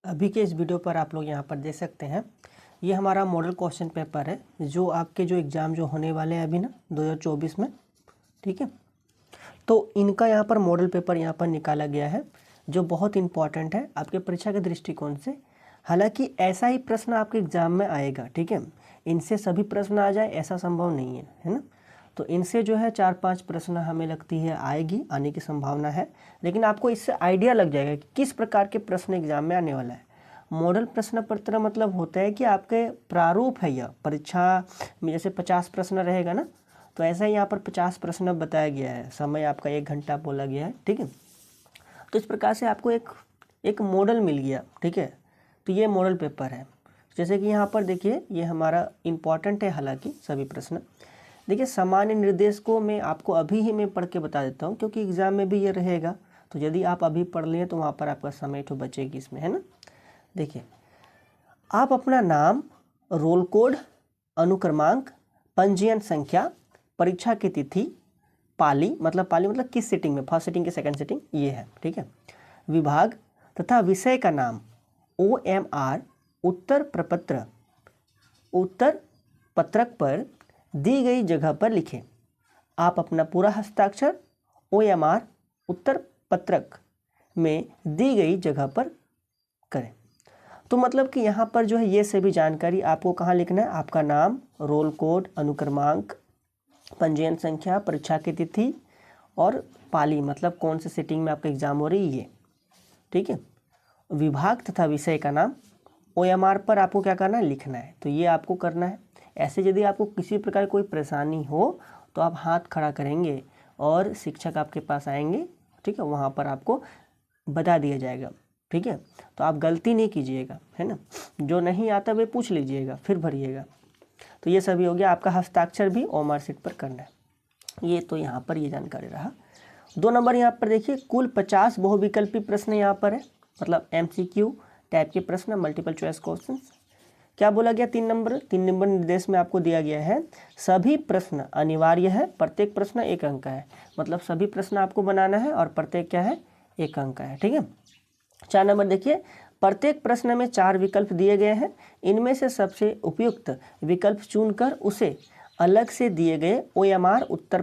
अभी के इस वीडियो पर आप लोग यहाँ पर देख सकते हैं, ये हमारा मॉडल क्वेश्चन पेपर है जो आपके जो एग्ज़ाम जो होने वाले हैं अभी ना 2024 में, ठीक है। तो इनका यहाँ पर मॉडल पेपर यहाँ पर निकाला गया है जो बहुत इंपॉर्टेंट है आपके परीक्षा के दृष्टिकोण से। हालांकि ऐसा ही प्रश्न आपके एग्ज़ाम में आएगा, ठीक है। इनसे सभी प्रश्न आ जाए ऐसा संभव नहीं है ना। तो इनसे जो है 4-5 प्रश्न हमें लगती है आने की संभावना है, लेकिन आपको इससे आइडिया लग जाएगा कि किस प्रकार के प्रश्न एग्जाम में आने वाला है। मॉडल प्रश्न पत्र मतलब होता है कि आपके प्रारूप है, यह परीक्षा में जैसे 50 प्रश्न रहेगा ना, तो ऐसा ही यहाँ पर 50 प्रश्न बताया गया है, समय आपका 1 घंटा बोला गया है, ठीक है। तो इस प्रकार से आपको एक मॉडल मिल गया, ठीक है। तो ये मॉडल पेपर है। जैसे कि यहाँ पर देखिए, ये हमारा इम्पॉर्टेंट है हालांकि सभी प्रश्न। देखिए, सामान्य निर्देश को मैं आपको अभी ही मैं पढ़ के बता देता हूँ क्योंकि एग्ज़ाम में भी ये रहेगा। तो यदि आप अभी पढ़ लें तो वहाँ पर आपका समय तो बचेगी इसमें, है ना। देखिए, आप अपना नाम, रोल कोड, अनुक्रमांक, पंजीयन संख्या, परीक्षा की तिथि, पाली मतलब किस सिटिंग में, फर्स्ट सिटिंग की सेकंड सिटिंग, ये है, ठीक है। विभाग तथा विषय का नाम OMR उत्तर पत्रक पर दी गई जगह पर लिखें। आप अपना पूरा हस्ताक्षर OMR उत्तर पत्रक में दी गई जगह पर करें। तो मतलब कि यहाँ पर जो है ये सभी जानकारी आपको कहाँ लिखना है, आपका नाम, रोल कोड, अनुक्रमांक, पंजीयन संख्या, परीक्षा की तिथि और पाली मतलब कौन से सिटिंग में आपका एग्जाम हो रही है, ये, ठीक है। विभाग तथा विषय का नाम OMR पर आपको क्या करना है, लिखना है। तो ये आपको करना है। ऐसे यदि आपको किसी प्रकार कोई परेशानी हो तो आप हाथ खड़ा करेंगे और शिक्षक आपके पास आएंगे, ठीक है। वहाँ पर आपको बता दिया जाएगा, ठीक है। तो आप गलती नहीं कीजिएगा, है ना। जो नहीं आता वे पूछ लीजिएगा, फिर भरिएगा। तो ये सभी हो गया। आपका हस्ताक्षर भी OMR शीट पर करना है। ये तो यहाँ पर ये जानकारी रहा। 2 नंबर यहाँ पर देखिए, कुल 50 बहुविकल्पी प्रश्न यहाँ पर है, मतलब MCQ टाइप के प्रश्न, मल्टीपल चॉइस क्वेश्चन। क्या बोला गया, 3 नंबर निर्देश में आपको दिया गया है, सभी प्रश्न अनिवार्य है, प्रत्येक प्रश्न 1 अंक का है। मतलब सभी प्रश्न आपको बनाना है और प्रत्येक क्या है, 1 अंक का है, ठीक है। 4 नंबर देखिए, प्रत्येक प्रश्न में 4 विकल्प दिए गए हैं। इनमें से सबसे उपयुक्त विकल्प चुनकर उसे अलग से दिए गए OMR उत्तर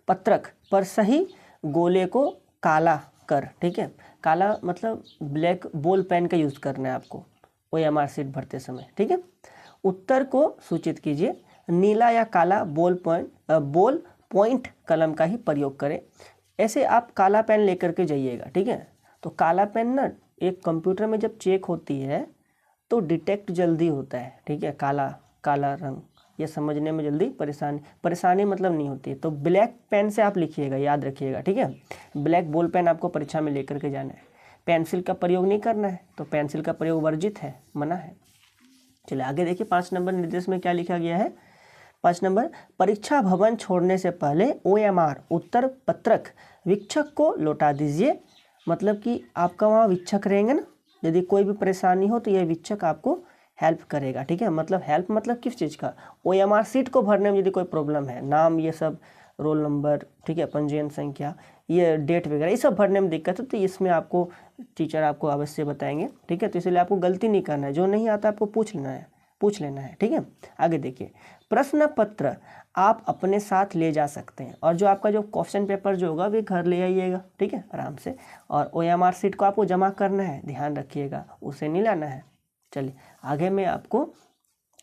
पत्रक पर सही गोले को काला कर, ठीक है। काला मतलब ब्लैक बॉल पेन का यूज़ करना है आपको OMR शीट भरते समय, ठीक है। उत्तर को सूचित कीजिए, नीला या काला बॉल पॉइंट कलम का ही प्रयोग करें। ऐसे आप काला पेन लेकर के जाइएगा, ठीक है। तो काला पेन ना एक कंप्यूटर में जब चेक होती है तो डिटेक्ट जल्दी होता है, ठीक है। काला रंग ये समझने में जल्दी परेशानी मतलब नहीं होती है। तो ब्लैक पेन से आप लिखिएगा, याद रखिएगा, ठीक है। ब्लैक बॉल पेन आपको परीक्षा में लेकर के जाना है। पेंसिल का प्रयोग नहीं करना है, तो पेंसिल का प्रयोग वर्जित है, मना है। चलिए आगे देखिए, 5 नंबर निर्देश में क्या लिखा गया है। 5 नंबर, परीक्षा भवन छोड़ने से पहले OMR उत्तर पत्रक वीक्षक को लौटा दीजिए। मतलब कि आपका वहाँ वीक्षक रहेंगे ना, यदि कोई भी परेशानी हो तो यह वीक्षक आपको हेल्प करेगा, ठीक है। मतलब हेल्प मतलब किस चीज़ का, OMR शीट को भरने में यदि कोई प्रॉब्लम है, नाम ये सब, रोल नंबर, ठीक है, पंजीयन संख्या, ये डेट वगैरह, ये सब भरने में दिक्कत है तो इसमें आपको टीचर आपको अवश्य बताएंगे, ठीक है। तो इसलिए आपको गलती नहीं करना है, जो नहीं आता आपको पूछ लेना है, ठीक है। आगे देखिए, प्रश्न पत्र आप अपने साथ ले जा सकते हैं और जो आपका जो क्वेश्चन पेपर जो होगा वे घर ले आइएगा, ठीक है, आराम से। और OMR शीट को आपको जमा करना है, ध्यान रखिएगा, उसे नहीं लाना है। चलिए आगे में आपको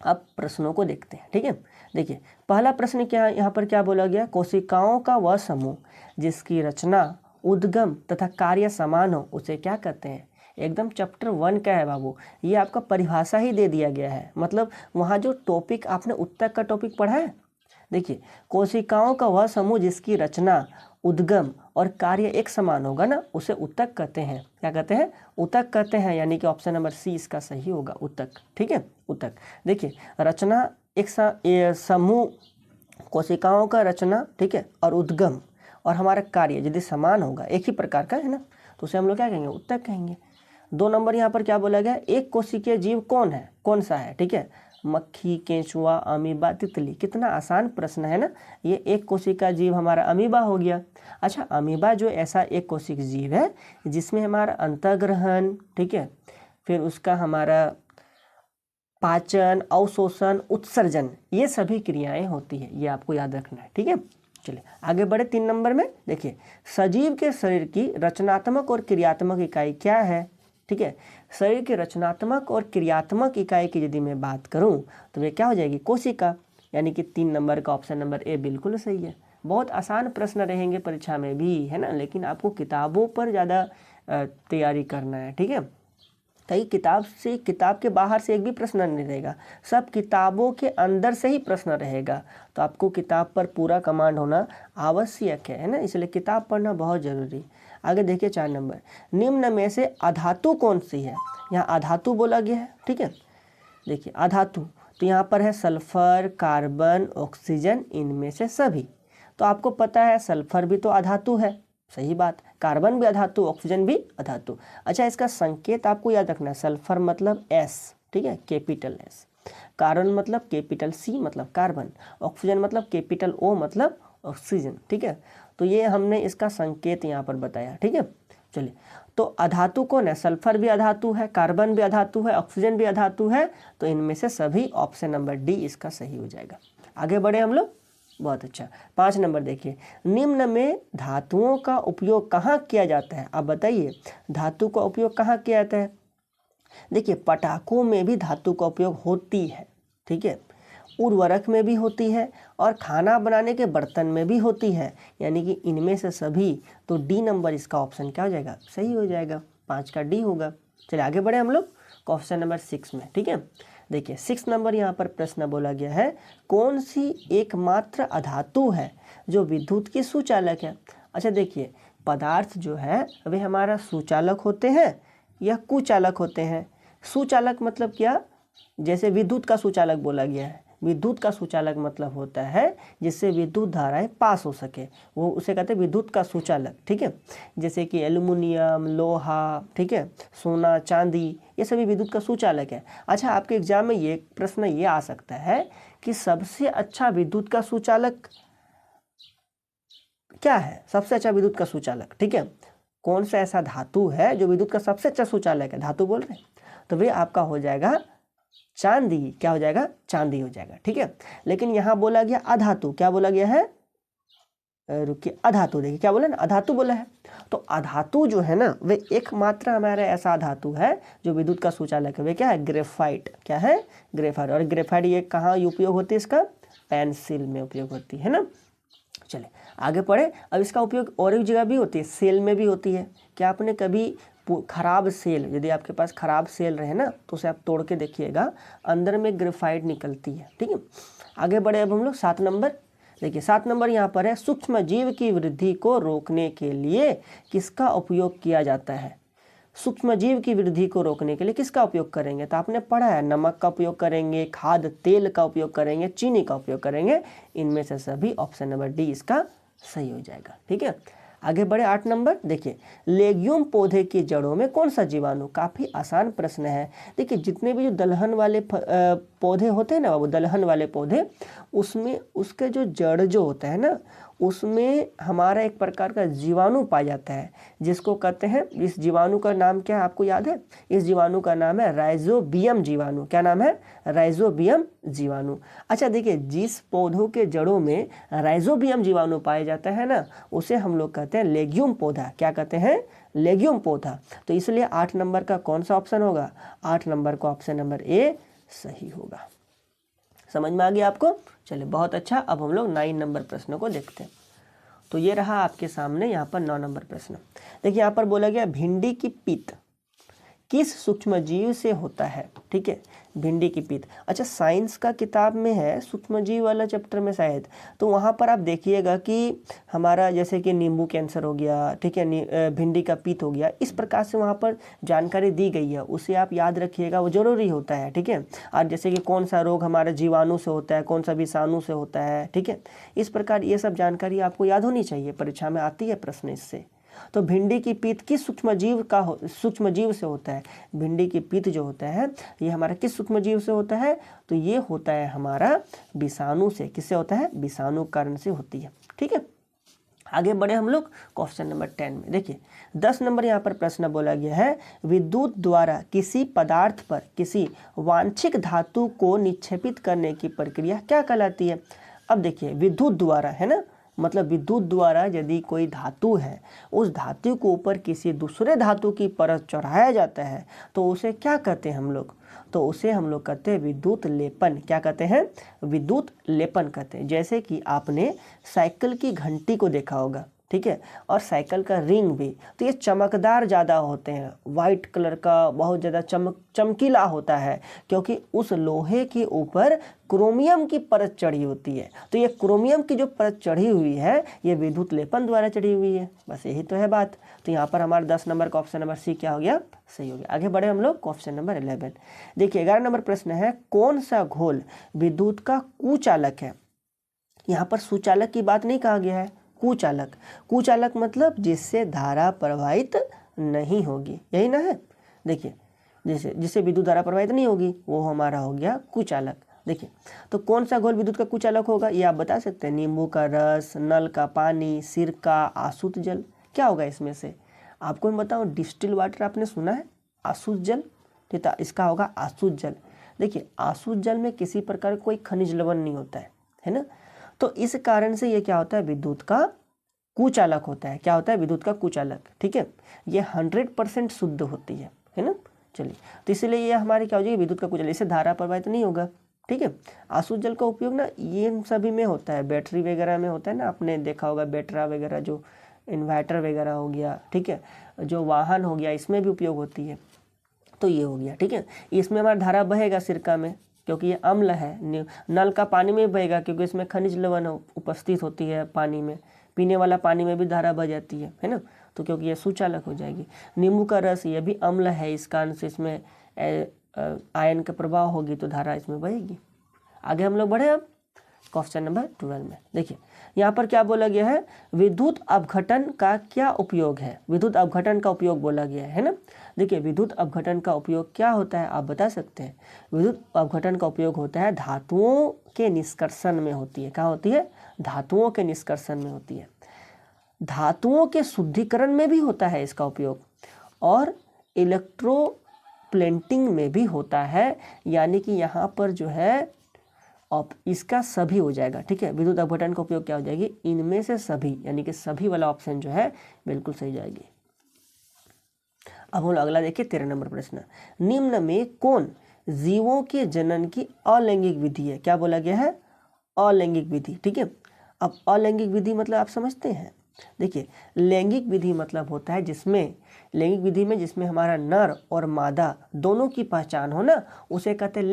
अब प्रश्नों को देखते हैं, ठीक है। देखिए, पहला प्रश्न क्या यहाँ पर क्या बोला गया, कोशिकाओं का वह समूह जिसकी रचना, उद्गम तथा कार्य समान हो उसे क्या कहते हैं। एकदम चैप्टर 1 का है बाबू, ये आपका परिभाषा ही दे दिया गया है। मतलब वहाँ जो टॉपिक आपने उत्तक का टॉपिक पढ़ा है, देखिए, कोशिकाओं का वह समूह जिसकी रचना, उद्गम और कार्य एक समान होगा ना, उसे उत्तक कहते हैं। क्या कहते हैं, उत्तक कहते हैं। यानी कि ऑप्शन नंबर C इसका सही होगा, उत्तक, ठीक है, उत्तक। देखिए, रचना एक समूह, कोशिकाओं का रचना, ठीक है, और उद्गम और हमारा कार्य यदि समान होगा, एक ही प्रकार का है ना, तो उसे हम लोग क्या कहेंगे, उत्तक कहेंगे। 2 नंबर यहाँ पर क्या बोला गया, एक कोशिकीय जीव कौन सा है, ठीक है, मक्खी, केंचुआ, अमीबा, तितली। कितना आसान प्रश्न है ना। ये एक कोशिका जीव हमारा अमीबा हो गया। अच्छा, अमीबा जो ऐसा एक कोशिक जीव है जिसमें हमारा अंतःग्रहण, ठीक है, फिर उसका हमारा पाचन, अवशोषण, उत्सर्जन, ये सभी क्रियाएं होती है, ये आपको याद रखना है। ठीक है, चलिए आगे बढ़े। 3 नंबर में देखिए, सजीव के शरीर की रचनात्मक और क्रियात्मक इकाई क्या है? ठीक है, शरीर की रचनात्मक और क्रियात्मक इकाई की यदि मैं बात करूं तो वे क्या हो जाएगी? कोशिका। यानी कि 3 नंबर का ऑप्शन नंबर ए बिल्कुल सही है। बहुत आसान प्रश्न रहेंगे परीक्षा में भी, है ना, लेकिन आपको किताबों पर ज़्यादा तैयारी करना है। ठीक है, कई किताब के बाहर से एक भी प्रश्न नहीं रहेगा, सब किताबों के अंदर से ही प्रश्न रहेगा। तो आपको किताब पर पूरा कमांड होना आवश्यक है ना, इसलिए किताब पढ़ना बहुत ज़रूरी। आगे देखिए 4 नंबर, निम्न में से अधातु कौन सी है? यहाँ अधातु बोला गया है। ठीक है, देखिए अधातु तो यहाँ पर है सल्फर, कार्बन, ऑक्सीजन, इनमें से सभी। तो आपको पता है सल्फर भी तो अधातु है, सही बात, कार्बन भी अधातु, ऑक्सीजन भी अधातु। अच्छा, इसका संकेत आपको याद रखना है, सल्फर मतलब एस, ठीक है, कैपिटल एस, कार्बन मतलब कैपिटल सी मतलब कार्बन, ऑक्सीजन मतलब कैपिटल ओ मतलब ऑक्सीजन। ठीक है, तो ये हमने इसका संकेत यहाँ पर बताया। ठीक है, चलिए, तो अधातु कौन है? सल्फर भी अधातु है, कार्बन भी अधातु है, ऑक्सीजन भी अधातु है, तो इनमें से सभी ऑप्शन नंबर डी इसका सही हो जाएगा। आगे बढ़े हम लोग, बहुत अच्छा। 5 नंबर देखिए, निम्न में धातुओं का उपयोग कहाँ किया जाता है? आप बताइए, धातु का उपयोग कहाँ किया जाता है? देखिए, पटाखों में भी धातु का उपयोग होती है, ठीक है, उर्वरक में भी होती है और खाना बनाने के बर्तन में भी होती है, यानी कि इनमें से सभी। तो डी नंबर इसका ऑप्शन क्या हो जाएगा? सही हो जाएगा, 5 का डी होगा। चलिए आगे बढ़े हम लोग क्वेश्चन नंबर 6 में। ठीक है, देखिए 6 नंबर यहाँ पर प्रश्न बोला गया है, कौन सी एकमात्र अधातु है जो विद्युत की सुचालक है? अच्छा देखिए, पदार्थ जो है वे हमारा सुचालक होते हैं या कुचालक होते हैं? सुचालक मतलब क्या? जैसे विद्युत का सुचालक बोला गया है, विद्युत का सुचालक मतलब होता है जिससे विद्युत धाराएं पास हो सके, वो उसे कहते हैं विद्युत का सुचालक। ठीक है, जैसे कि एल्युमिनियम, लोहा, ठीक है, सोना, चांदी, ये सभी विद्युत का सुचालक है। अच्छा, आपके एग्जाम में ये प्रश्न ये आ सकता है कि सबसे अच्छा विद्युत का सुचालक क्या है? सबसे अच्छा विद्युत का सुचालक, ठीक है, कौन सा ऐसा धातु है जो विद्युत का सबसे अच्छा सुचालक है? धातु बोल रहे हैं, तो वे आपका हो जाएगा चांदी। क्या हो जाएगा? चांदी हो जाएगा। ठीक है, लेकिन यहाँ बोला गया अधातु, क्या बोला गया है? रुकिए, अधातु, देखिए क्या बोला ना, अधातु बोला है। तो अधातु जो है ना, वे एकमात्र हमारा ऐसा धातु है जो विद्युत का सुचालक है। वे क्या है? ग्रेफाइट। क्या है? ग्रेफाइट। और ग्रेफाइट ये कहाँ उपयोग होती है? इसका पेंसिल में उपयोग होती है ना। चले आगे पढ़े। अब इसका उपयोग और एक जगह भी होती है, सेल में भी होती है। क्या आपने कभी खराब सेल, यदि आपके पास खराब सेल रहे ना तो उसे आप तोड़ के देखिएगा, अंदर में ग्रेफाइट निकलती है। ठीक है, आगे बढ़े अब हम लोग 7 नंबर। देखिए 7 नंबर यहाँ पर है, सूक्ष्म जीव की वृद्धि को रोकने के लिए किसका उपयोग किया जाता है? सूक्ष्म जीव की वृद्धि को रोकने के लिए किसका उपयोग करेंगे? तो आपने पढ़ा है, नमक का उपयोग करेंगे, खाद तेल का उपयोग करेंगे, चीनी का उपयोग करेंगे। इनमें से सभी ऑप्शन नंबर डी इसका सही हो जाएगा। ठीक है, आगे बढ़े 8 नंबर। देखिए, लेग्यूम पौधे की जड़ों में कौन सा जीवाणु? काफ़ी आसान प्रश्न है। देखिए, जितने भी जो दलहन वाले पौधे होते हैं ना, वो दलहन वाले पौधे, उसमें उसके जो जड़ जो होता है ना, उसमें हमारा एक प्रकार का जीवाणु पाया जाता है जिसको कहते हैं, इस जीवाणु का नाम क्या है आपको याद है? इस जीवाणु का नाम है राइजोबियम जीवाणु। क्या नाम है? राइजोबियम जीवाणु। अच्छा देखिए, जिस पौधों के जड़ों में राइजोबियम जीवाणु पाया जाता है ना, उसे हम लोग कहते हैं लेग्यूम पौधा। क्या कहते हैं? लेग्यूम पौधा। तो इसलिए 8 नंबर का कौन सा ऑप्शन होगा? 8 नंबर का ऑप्शन नंबर ए सही होगा। समझ में आ गया आपको? चलिए बहुत अच्छा। अब हम लोग 9 नंबर प्रश्न को देखते हैं। तो ये रहा आपके सामने यहाँ पर 9 नंबर प्रश्न। देखिए यहाँ पर बोला गया, भिंडी की पीत किस सूक्ष्म जीव से होता है? ठीक है, भिंडी की पीत। अच्छा, साइंस का किताब में है सूक्ष्म जीव वाला चैप्टर में शायद, तो वहाँ पर आप देखिएगा कि हमारा जैसे कि नींबू कैंसर हो गया, ठीक है, भिंडी का पीत हो गया, इस प्रकार से वहाँ पर जानकारी दी गई है, उसे आप याद रखिएगा, वो जरूरी होता है। ठीक है, और जैसे कि कौन सा रोग हमारे जीवाणु से होता है, कौन सा विषाणु से होता है, ठीक है, इस प्रकार ये सब जानकारी आपको याद होनी चाहिए, परीक्षा में आती है प्रश्न इससे। तो भिंडी की पीत किस सूक्ष्म जीव से होता है? भिंडी की पीत जो होता है ये हमारा किस सूक्ष्म जीव से होता है? तो ये होता है हमारा विषाणु से। किससे होता है? विषाणु कारण से होती है। ठीक है, आगे बढ़े हम लोग क्वेश्चन नंबर 10 में। देखिए 10 नंबर यहाँ पर प्रश्न बोला गया है, विद्युत द्वारा किसी पदार्थ पर किसी वांछित धातु को निक्षेपित करने की प्रक्रिया क्या कहलाती है। अब देखिए विद्युत द्वारा है ना, मतलब विद्युत द्वारा यदि कोई धातु है, उस धातु के ऊपर किसी दूसरे धातु की परत चढ़ाया जाता है तो उसे क्या कहते हैं हम लोग, तो उसे हम लोग कहते हैं विद्युत लेपन। क्या कहते हैं, विद्युत लेपन कहते हैं। जैसे कि आपने साइकिल की घंटी को देखा होगा, ठीक है, और साइकिल का रिंग भी, तो ये चमकदार ज़्यादा होते हैं, वाइट कलर का बहुत ज़्यादा चमकीला होता है, क्योंकि उस लोहे के ऊपर क्रोमियम की परत चढ़ी होती है। तो ये क्रोमियम की जो परत चढ़ी हुई है ये विद्युत लेपन द्वारा चढ़ी हुई है। बस यही तो है बात। तो यहाँ पर हमारा 10 नंबर का ऑप्शन नंबर सी क्या हो गया, सही हो गया। आगे बढ़े हम लोग क्वेश्चन नंबर 11। देखिए 11 नंबर प्रश्न है, कौन सा घोल विद्युत का कुचालक है। यहाँ पर सुचालक की बात नहीं कहा गया है, कुचालक। कुचालक मतलब जिससे धारा प्रवाहित नहीं होगी, यही ना है। देखिए जिससे विद्युत धारा प्रवाहित नहीं होगी वो हमारा हो गया कुचालक। देखिए तो कौन सा घोल विद्युत का कुचालक होगा, ये आप बता सकते हैं। नींबू का रस, नल का पानी, सिरका, आसुत जल, क्या होगा इसमें से। आपको मैं बताऊँ, डिस्टिल वाटर आपने सुना है, आसुत जल, ठीक है, इसका होगा आसुत जल। देखिए आसुत जल में किसी प्रकार कोई खनिज लवण नहीं होता है ना, तो इस कारण से ये क्या होता है, विद्युत का कुचालक होता है। क्या होता है, विद्युत का कुचालक, ठीक है। ये 100% शुद्ध होती है ना। चलिए तो इसलिए ये हमारे क्या हो जाएगी, विद्युत का कुचालक, इससे धारा प्रवाहित नहीं होगा, ठीक है। आसुत जल का उपयोग ना ये सभी में होता है, बैटरी वगैरह में होता है ना, आपने देखा होगा बैटरा वगैरह, जो इन्वर्टर वगैरह हो गया, ठीक है, जो वाहन हो गया, इसमें भी उपयोग होती है। तो ये हो गया, ठीक है। इसमें हमारा धारा बहेगा सिरका में, क्योंकि ये अम्ल है। नल का पानी में बहेगा क्योंकि इसमें खनिज लवण उपस्थित होती है पानी में। पीने वाला पानी में भी धारा बह जाती है ना, तो क्योंकि ये सुचालक हो जाएगी। नींबू का रस ये भी अम्ल है, इस कारण से इसमें आयन का प्रभाव होगी तो धारा इसमें बहेगी। आगे हम लोग बढ़े अब क्वेश्चन नंबर 12 में। देखिए यहाँ पर क्या बोला गया है, विद्युत अपघटन का क्या उपयोग है। विद्युत अपघटन का उपयोग बोला गया है ना। देखिए विद्युत अपघटन का उपयोग क्या होता है, आप बता सकते हैं। विद्युत अपघटन का उपयोग होता है धातुओं के निष्कर्षण में होती है। क्या होती है, धातुओं के निष्कर्षण में होती है। धातुओं के शुद्धिकरण में भी होता है इसका उपयोग, और इलेक्ट्रोप्लेटिंग में भी होता है। यानी कि यहाँ पर जो है अब इसका सभी हो जाएगा, ठीक है। विद्युत अपघटन का उपयोग क्या हो जाएगी, इनमें से सभी, यानी कि सभी वाला ऑप्शन जो है बिल्कुल सही जाएगी। अब हम लोग अगला देखिए 13 नंबर प्रश्न, निम्न में कौन जीवों के जनन की अलैंगिक विधि है। क्या बोला गया है, अलैंगिक विधि, ठीक है। अब अलैंगिक विधि मतलब आप समझते हैं। देखिए लैंगिक विधि मतलब होता है जिसमें, लैंगिक विधि में जिसमें हमारा नर और मादा दोनों की पहचान हो ना, उसे कहते हैं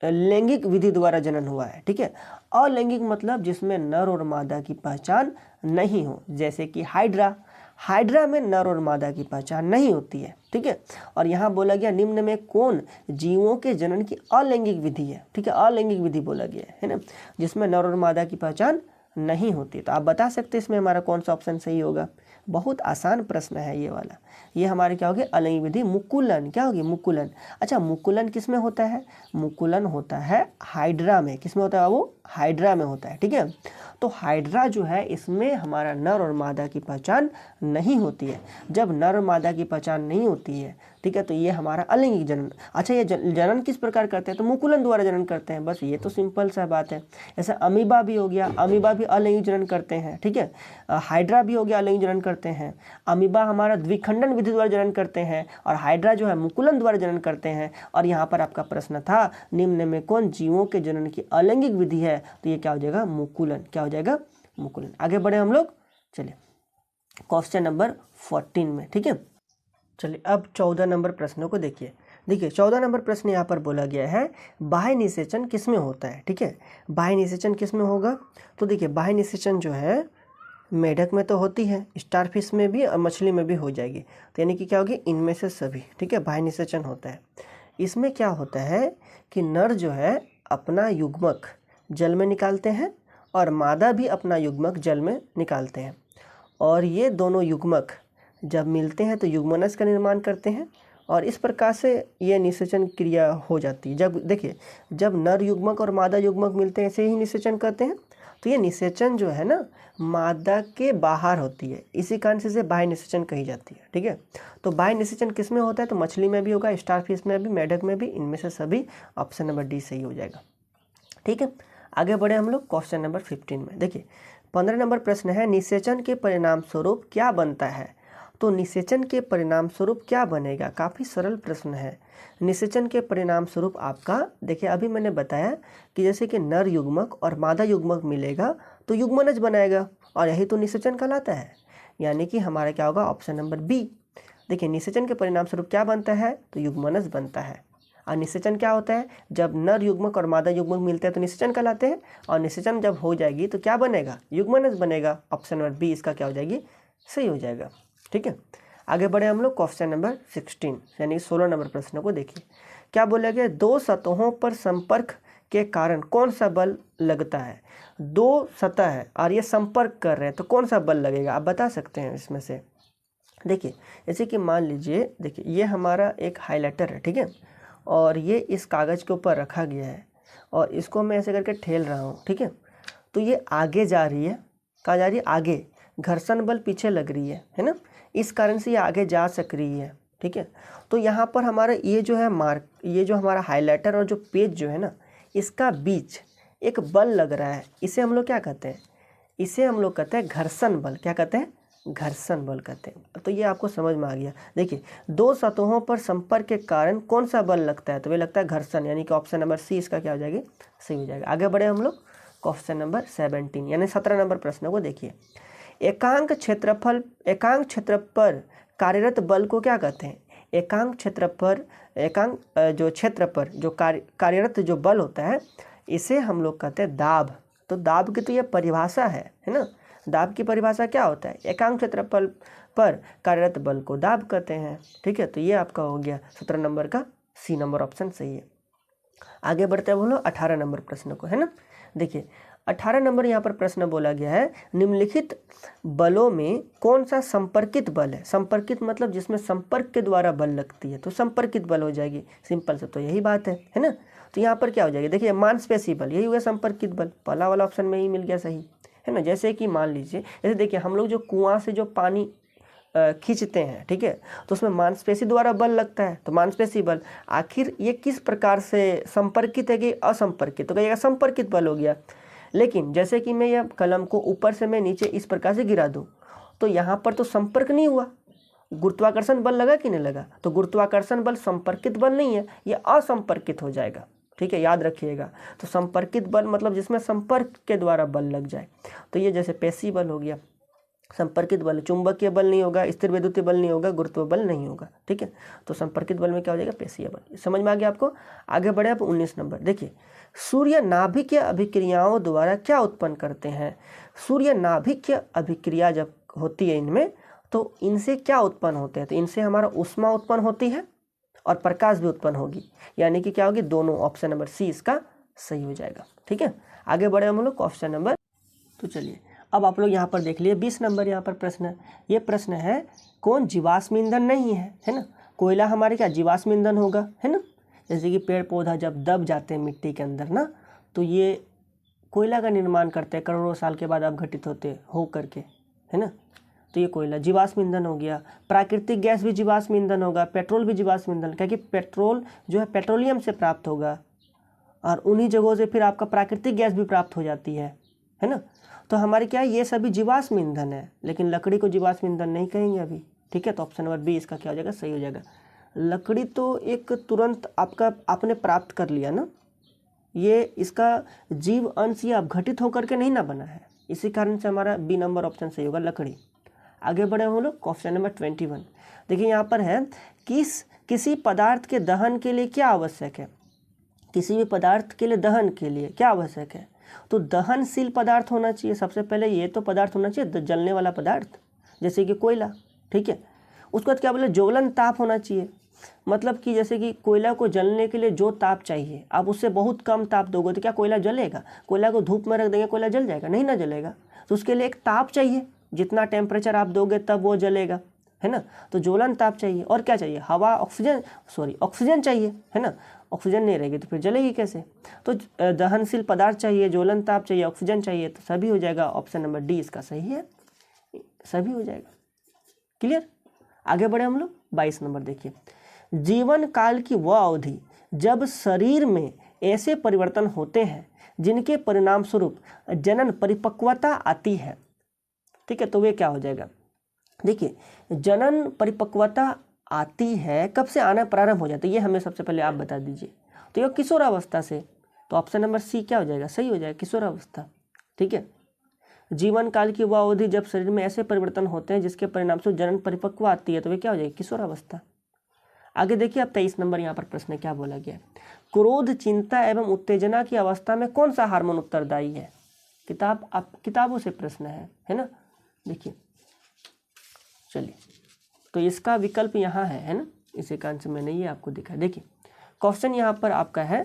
लैंगिक विधि द्वारा जनन हुआ है, ठीक है। अलैंगिक मतलब जिसमें नर और मादा की पहचान नहीं हो, जैसे कि हाइड्रा में नर और मादा की पहचान नहीं होती है, ठीक है। और यहाँ बोला गया निम्न में कौन जीवों के जनन की अलैंगिक विधि है, ठीक है। अलैंगिक विधि बोला गया है ना, जिसमें नर और मादा की पहचान नहीं होती। तो आप बता सकते हैं इसमें हमारा कौन सा ऑप्शन सही होगा। बहुत आसान प्रश्न है ये वाला। ये हमारे क्या होगी, अलैंगिक विधि। मुकुलन क्या होगी, मुकुलन। अच्छा मुकुलन किस में होता है, मुकुलन होता है हाइड्रा में। किस में होता है वो, हाइड्रा में होता है, ठीक है। तो हाइड्रा जो है इसमें हमारा नर और मादा की पहचान नहीं होती है। जब नर और मादा की पहचान नहीं होती है, ठीक है, तो ये हमारा अलैंगिक जनन। अच्छा ये जनन किस प्रकार करते हैं, तो मुकुलन द्वारा जनन करते हैं। बस ये तो सिंपल सा बात है। जैसे अमीबा भी हो गया, अमीबा भी अलैंगिक जनन करते हैं, ठीक है। हाइड्रा भी हो गया, अलैंगिक जनन करते हैं। अमीबा हमारा द्विखंडन विधि द्वारा जनन करते हैं, और हाइड्रा जो है मुकुलन द्वारा जनन करते हैं। और यहाँ पर आपका प्रश्न था निम्न में कौन जीवों के जनन की अलैंगिक विधि है, तो ये क्या हो जाएगा, मुकुलन। क्या हो जाएगा, मुकुलन। आगे बढ़े हम लोग, चलिए क्वेश्चन नंबर 14 में, ठीक है। चलिए अब 14 नंबर प्रश्नों को देखिए। 14 नंबर प्रश्न यहाँ पर बोला गया है बाह्य निषेचन किस में होता है, ठीक है। बाह्य निषेचन किस में होगा, तो देखिए बाह्य निषेचन जो है मेढक में तो होती है, स्टारफिश में भी और मछली में भी हो जाएगी। तो यानी कि क्या होगी, इनमें से सभी, ठीक है, बाह्य निषेचन होता है। इसमें क्या होता है कि नर जो है अपना युग्मक जल में निकालते हैं और मादा भी अपना युग्मक जल में निकालते हैं, और ये दोनों युग्मक जब मिलते हैं तो युग्मनज का निर्माण करते हैं, और इस प्रकार से ये निषेचन क्रिया हो जाती है। जब देखिए जब नर युग्मक और मादा युग्मक मिलते हैं ऐसे ही निषेचन करते हैं, तो ये निषेचन जो है ना मादा के बाहर होती है, इसी कारण से इसे बाह्य निषेचन कही जाती है। ठीक है, तो बाह्य निषेचन किस में होता है? तो मछली में भी होगा, स्टारफिश में भी, मेढक में भी, इनमें से सभी ऑप्शन नंबर डी सही हो जाएगा। ठीक है, आगे बढ़े हम लोग क्वेश्चन नंबर 15 में। देखिए 15 नंबर प्रश्न है, निषेचन के परिणाम स्वरूप क्या बनता है? तो निषेचन के परिणाम स्वरूप क्या बनेगा? काफ़ी सरल प्रश्न है। निषेचन के परिणाम स्वरूप आपका, देखिए अभी मैंने बताया कि जैसे कि नर युग्मक और मादा युग्मक मिलेगा तो युग्मनज बनाएगा, और यही तो निषेचन कहलाता है। यानी कि हमारा क्या होगा? Option number B. देखिए निषेचन के परिणाम स्वरूप क्या बनता है? तो युग्मनज बनता है। और निषेचन क्या होता है? जब नर युग्मक और मादा युग्मक मिलते हैं तो निषेचन कहलाते हैं, और निषेचन जब हो जाएगी तो क्या बनेगा? युग्मनज बनेगा। ऑप्शन नंबर बी इसका क्या हो जाएगी? सही हो जाएगा। ठीक है, आगे बढ़े हम लोग क्वेश्चन नंबर 16 यानी 16 नंबर प्रश्न को देखिए। क्या बोला गया? दो सतहों पर संपर्क के कारण कौन सा बल लगता है? दो सतह है और ये संपर्क कर रहे हैं तो कौन सा बल लगेगा? आप बता सकते हैं इसमें से। देखिए जैसे कि मान लीजिए, देखिए ये हमारा एक हाइलाइटर है, ठीक है, और ये इस कागज़ के ऊपर रखा गया है और इसको मैं ऐसे करके ठेल रहा हूँ। ठीक है, तो ये आगे जा रही है। कहाँ जा रही है? आगे। घर्षण बल पीछे लग रही है ना, इस कारण से ये आगे जा सक रही है। ठीक है, तो यहाँ पर हमारा ये जो है ये जो हमारा हाइलाइटर और जो पेज जो है ना, इसका बीच एक बल लग रहा है। इसे हम लोग क्या कहते हैं? इसे हम लोग कहते हैं घर्षण बल। क्या कहते हैं? घर्षण बल कहते हैं। तो ये आपको समझ में आ गया। देखिए दो सतहों पर संपर्क के कारण कौन सा बल लगता है? तो ये लगता है घर्षण, यानी कि ऑप्शन नंबर सी इसका क्या हो जाएगी? सही हो जाएगा। आगे बढ़े हम लोग क्वेश्चन नंबर 17 यानी 17 नंबर प्रश्न को देखिए। एकांक क्षेत्र पर कार्यरत बल को क्या कहते हैं? एकांक क्षेत्र पर जो कार्यरत जो बल होता है इसे हम लोग कहते हैं दाब। तो दाब की तो ये परिभाषा है ना। दाब की परिभाषा क्या होता है? एकांक क्षेत्रफल पर कार्यरत बल को दाब कहते हैं। ठीक है, तो ये आपका हो गया 17 नंबर का सी नंबर ऑप्शन सही है। आगे बढ़ते हैं बोलो 18 नंबर प्रश्न को, है ना। देखिए 18 नंबर यहाँ पर प्रश्न बोला गया है, निम्नलिखित बलों में कौन सा संपर्कित बल है? संपर्कित मतलब जिसमें संपर्क के द्वारा बल लगती है तो संपर्कित बल हो जाएगी। सिंपल से तो यही बात है ना। तो यहाँ पर क्या हो जाएगी? देखिए मांसपेशी बल, यही हुआ संपर्कित बल। पहला वाला ऑप्शन में ही मिल गया सही, है ना। जैसे कि मान लीजिए, जैसे देखिए हम लोग जो कुआं से जो पानी खींचते हैं, ठीक है, तो उसमें मांसपेशी द्वारा बल लगता है, तो मांसपेशी बल। आखिर ये किस प्रकार से संपर्कित है कि असंपर्कित? तो कहिएगा संपर्कित बल हो गया। लेकिन जैसे कि मैं यह कलम को ऊपर से मैं नीचे इस प्रकार से गिरा दूं तो यहाँ पर तो संपर्क नहीं हुआ, गुरुत्वाकर्षण बल लगा कि नहीं लगा? तो गुरुत्वाकर्षण बल संपर्कित बल नहीं है, ये असंपर्कित हो जाएगा। ठीक है, याद रखिएगा। तो संपर्कित बल मतलब जिसमें संपर्क के द्वारा बल लग जाए, तो ये जैसे पेशी बल हो गया। संपर्कित बल, चुंबकीय बल नहीं होगा, स्थिर विद्युतीय बल नहीं होगा, गुरुत्व बल नहीं होगा। ठीक है, तो संपर्कित बल में क्या हो जाएगा? पेशीय बल। समझ में आ गया आपको। आगे बढ़े आप 19 नंबर। देखिए सूर्य नाभिकीय अभिक्रियाओं द्वारा क्या उत्पन्न करते हैं? सूर्य नाभिकीय अभिक्रिया जब होती है इनमें, तो इनसे क्या उत्पन्न होते हैं? तो इनसे हमारा ऊष्मा उत्पन्न होती है और प्रकाश भी उत्पन्न होगी, यानी कि क्या होगी? दोनों। ऑप्शन नंबर सी इसका सही हो जाएगा। ठीक है, आगे बढ़े हम लोग क्वेश्चन नंबर। तो चलिए अब आप लोग यहाँ पर देख लिए 20 नंबर यहाँ पर प्रश्न है। ये प्रश्न है कौन जीवाश्म ईंधन नहीं है ना। कोयला हमारे क्या जीवाश्म ईंधन होगा, है ना। जैसे कि पेड़ पौधा जब दब जाते हैं मिट्टी के अंदर ना, तो ये कोयला का निर्माण करते हैं, करोड़ों साल के बाद अपघटित होते हो करके, है ना। तो ये कोयला जीवाश्म ईंधन हो गया। प्राकृतिक गैस भी जीवाश्म ईंधन होगा, पेट्रोल भी जीवाश्म ईंधन, क्योंकि पेट्रोल जो है पेट्रोलियम से प्राप्त होगा और उन्हीं जगहों से फिर आपका प्राकृतिक गैस भी प्राप्त हो जाती है ना। तो हमारे क्या है? ये सभी जीवाश्म ईंधन है, लेकिन लकड़ी को जीवाश्म ईंधन नहीं कहेंगे अभी। ठीक है, तो ऑप्शन नंबर बी इसका क्या हो जाएगा? सही हो जाएगा। लकड़ी तो एक तुरंत आपने प्राप्त कर लिया ना, ये इसका जीव अंश ये अपघटित होकर के नहीं ना बना है, इसी कारण से हमारा बी नंबर ऑप्शन सही होगा, लकड़ी। आगे बढ़े हम लोग क्वेश्चन नंबर 21। देखिए यहाँ पर है किसी पदार्थ के दहन के लिए क्या आवश्यक है? किसी भी पदार्थ के लिए दहन के लिए क्या आवश्यक है? तो दहनशील पदार्थ होना चाहिए। सबसे पहले ये तो पदार्थ होना चाहिए जलने वाला पदार्थ, जैसे कि कोयला। ठीक है, उसके बाद क्या बोले? ज्वलन ताप होना चाहिए। मतलब कि जैसे कि कोयला को जलने के लिए जो ताप चाहिए, आप उससे बहुत कम ताप दोगे तो क्या कोयला जलेगा? कोयला को धूप में रख देंगे, कोयला जल जाएगा? नहीं ना जलेगा। तो उसके लिए एक ताप चाहिए, जितना टेम्परेचर आप दोगे तब वो जलेगा। है ना। तो ज्वलन ताप चाहिए और क्या चाहिए, हवा, ऑक्सीजन चाहिए, है ना। ऑक्सीजन नहीं रहेगी तो फिर जलेगी कैसे। तो दहनशील पदार्थ चाहिए, ज्वलन ताप चाहिए, ऑक्सीजन चाहिए, तो सभी हो जाएगा। ऑप्शन नंबर डी इसका सही है, सभी हो जाएगा। क्लियर। आगे बढ़े हम लोग 22 नंबर देखिए। जीवन काल की वह अवधि जब शरीर में ऐसे परिवर्तन होते हैं जिनके परिणाम स्वरूप जनन परिपक्वता आती है, ठीक है। तो वे क्या हो जाएगा, देखिए जनन परिपक्वता आती है, कब से आना प्रारंभ हो जाता है, ये हमें सबसे पहले आप बता दीजिए। तो ये किशोरावस्था से, तो ऑप्शन नंबर सी क्या हो जाएगा, सही हो जाएगा, किशोरावस्था, ठीक है। जीवन काल की वह अवधि जब शरीर में ऐसे परिवर्तन होते हैं जिसके परिणाम से जनन परिपक्व आती है, तो वे क्या हो जाएगी, किशोरावस्था। आगे देखिए अब 23 नंबर यहाँ पर प्रश्न क्या बोला गया। क्रोध, चिंता एवं उत्तेजना की अवस्था में कौन सा हार्मोन उत्तरदायी है। किताबों से प्रश्न है ना। देखिए चलिए, तो इसका विकल्प यहाँ है ना, इस एकांश में नहीं है, आपको दिखा। देखिए क्वेश्चन यहाँ पर आपका है,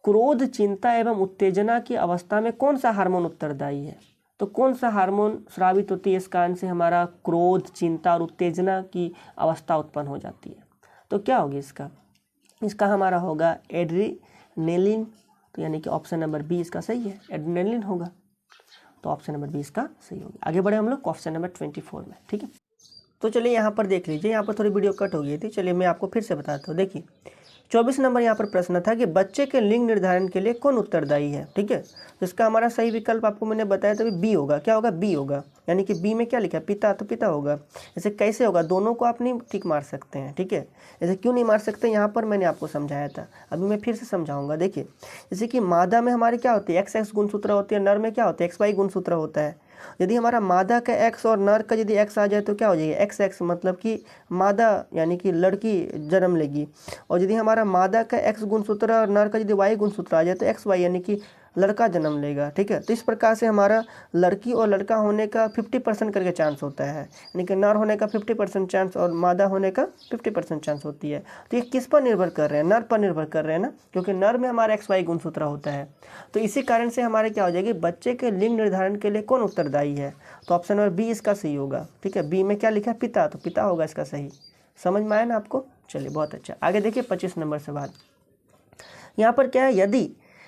क्रोध, चिंता एवं उत्तेजना की अवस्था में कौन सा हार्मोन उत्तरदायी है। तो कौन सा हार्मोन स्रावित होती है, इस कारण से हमारा क्रोध, चिंता और उत्तेजना की अवस्था उत्पन्न हो जाती है। तो क्या होगी इसका हमारा होगा एड्रीनेलिन। तो यानी कि ऑप्शन नंबर बी इसका सही है, एड्रीनेलिन होगा। तो ऑप्शन नंबर 20 का सही होगा। आगे बढ़े हम लोग क्वेश्चन नंबर 24 में, ठीक है। तो चलिए यहाँ पर देख लीजिए, यहाँ पर थोड़ी वीडियो कट हो गई थी, चलिए मैं आपको फिर से बताता हूँ। देखिए 24 नंबर यहाँ पर प्रश्न था कि बच्चे के लिंग निर्धारण के लिए कौन उत्तरदायी है, ठीक है। तो इसका हमारा सही विकल्प आपको मैंने बताया था, बी होगा। क्या होगा, बी होगा, यानी कि बी में क्या लिखा है, पिता, तो पिता होगा। ऐसे कैसे होगा, दोनों को आप नहीं ठीक मार सकते हैं, ठीक है। ऐसे क्यों नहीं मार सकते, यहाँ पर मैंने आपको समझाया था, अभी मैं फिर से समझाऊंगा। देखिए जैसे कि मादा में हमारी क्या होती है, XX गुणसूत्र होती है, नर में क्या होता है, XY गुणसूत्र होता है। यदि हमारा मादा का X और नर का यदि X आ जाए तो क्या हो जाएगी, XX, मतलब कि मादा यानी कि लड़की जन्म लेगी। और यदि हमारा मादा का X गुणसूत्र और नर का यदि Y गुणसूत्र आ जाए तो XY यानी कि लड़का जन्म लेगा, ठीक है। तो इस प्रकार से हमारा लड़की और लड़का होने का 50% करके चांस होता है, यानी कि नर होने का 50% चांस और मादा होने का 50% चांस होती है। तो ये किस पर निर्भर कर रहे हैं, नर पर निर्भर कर रहे हैं ना, क्योंकि नर में हमारा XY गुणसूत्र होता है। तो इसी कारण से हमारे क्या हो जाएगी, बच्चे के लिंग निर्धारण के लिए कौन उत्तरदायी है। तो ऑप्शन नंबर बी इसका सही होगा, ठीक है। बी में क्या लिखा है, पिता, तो पिता होगा इसका सही। समझ में आया ना आपको, चलिए बहुत अच्छा। आगे देखिए 25 नंबर सवाल। यहाँ पर क्या है,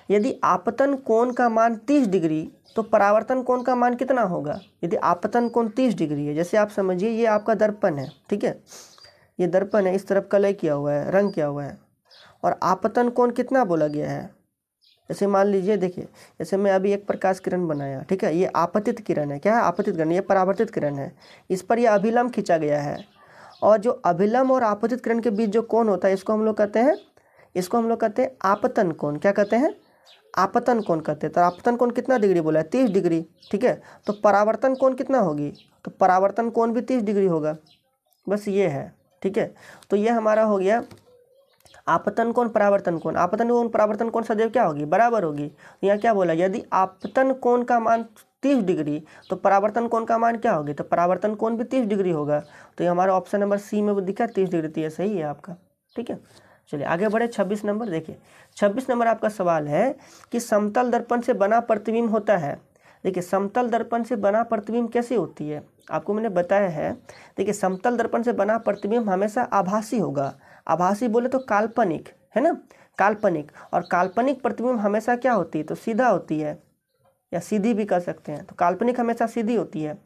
यदि आपतन कोण का मान 30 डिग्री तो परावर्तन कोण का मान कितना होगा। यदि आपतन कोण 30 डिग्री है, जैसे आप समझिए ये आपका दर्पण है, ठीक है, ये दर्पण है, इस तरफ कलर किया हुआ है, रंग किया हुआ है, और आपतन कोण कितना बोला गया है। जैसे मान लीजिए, देखिए जैसे मैं अभी एक प्रकाश किरण बनाया, ठीक है, ये आपतित किरण है, क्या है, आपतित किरण, ये परावर्तित किरण है, इस पर यह अभिलंब खींचा गया है। और जो अभिलंब और आपतित किरण के बीच जो कोण होता है, इसको हम लोग कहते हैं आपतन कोण। क्या कहते हैं, आपतन कोण कहते हैं। तो आपतन कोण कितना डिग्री बोला है, 30 डिग्री, ठीक है। तो परावर्तन कोण कितना होगी, तो परावर्तन कोण भी 30 डिग्री होगा, बस ये है, ठीक है। तो ये हमारा हो गया आपतन कोण, परावर्तन कोण। आपतन कोण परावर्तन कोण सदैव क्या होगी, बराबर होगी। यहाँ क्या बोला, यदि आपतन कोण का मान 30 डिग्री तो परावर्तन कोण का मान क्या होगी, तो परावर्तन कोण भी 30 डिग्री होगा। तो ये हमारा ऑप्शन नंबर सी में वो दिखा 30 डिग्री, तो ये सही है आपका, ठीक है। चलिए आगे बढ़े 26 नंबर। देखिए 26 नंबर आपका सवाल है कि समतल दर्पण से बना प्रतिबिंब होता है। देखिए समतल दर्पण से बना प्रतिबिंब कैसे होती है, आपको मैंने बताया है। देखिए समतल दर्पण से बना प्रतिबिंब हमेशा आभासी होगा। आभासी बोले तो काल्पनिक, है ना, काल्पनिक। और काल्पनिक प्रतिबिंब हमेशा क्या होती है, तो सीधा होती है, या सीधी भी कर सकते हैं। तो काल्पनिक हमेशा सीधी होती है,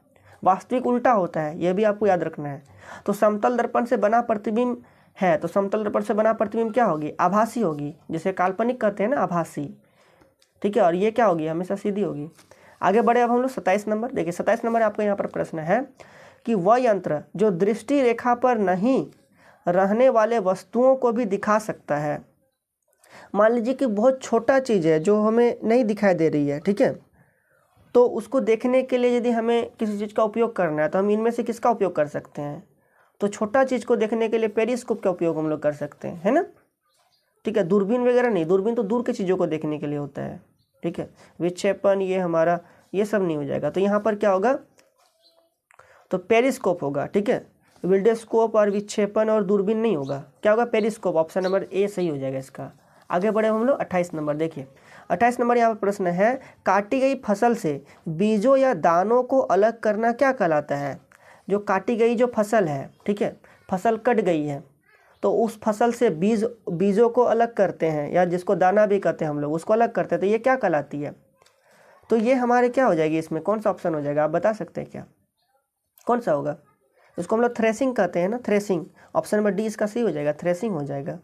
वास्तविक उल्टा होता है, यह भी आपको याद रखना है। तो समतल दर्पण से बना प्रतिबिंब है, तो समतल दर्पण से बना प्रतिबिंब क्या होगी, आभासी होगी, जिसे काल्पनिक कहते हैं ना, आभासी, ठीक है। और ये क्या होगी, हमेशा सीधी होगी। आगे बढ़े अब हम लोग 27 नंबर। देखिए 27 नंबर आपका यहाँ पर प्रश्न है कि वह यंत्र जो दृष्टि रेखा पर नहीं रहने वाले वस्तुओं को भी दिखा सकता है। मान लीजिए कि बहुत छोटा चीज़ है जो हमें नहीं दिखाई दे रही है, ठीक है, तो उसको देखने के लिए यदि हमें किसी चीज़ का उपयोग करना है तो हम इनमें से किसका उपयोग कर सकते हैं, तो छोटा चीज़ को देखने के लिए पेरिस्कोप का उपयोग हम लोग कर सकते हैं, है ना, ठीक है। दूरबीन वगैरह नहीं, दूरबीन तो दूर की चीज़ों को देखने के लिए होता है, ठीक है। विक्षेपण ये हमारा ये सब नहीं हो जाएगा। तो यहाँ पर क्या होगा, तो पेरिस्कोप होगा, ठीक है। विल्डेस्कोप और विक्षेपण और दूरबीन नहीं होगा, क्या होगा, पेरिस्कोप। ऑप्शन नंबर ए सही हो जाएगा इसका। आगे बढ़े हम लोग 28 नंबर। देखिए 28 नंबर यहाँ पर प्रश्न है, काटी गई फसल से बीजों या दानों को अलग करना क्या कहलाता है। जो काटी गई जो फसल है, ठीक है, फसल कट गई है, तो उस फसल से बीजों को अलग करते हैं, या जिसको दाना भी कहते हैं हम लोग, उसको अलग करते हैं, तो ये क्या कहलाती है? तो ये हमारे क्या हो जाएगी, इसमें कौन सा ऑप्शन हो जाएगा, आप बता सकते हैं क्या, कौन सा होगा? इसको हम लोग थ्रेसिंग कहते हैं ना, थ्रेसिंग। ऑप्शन नंबर डी इसका सही हो जाएगा, थ्रेसिंग हो जाएगा।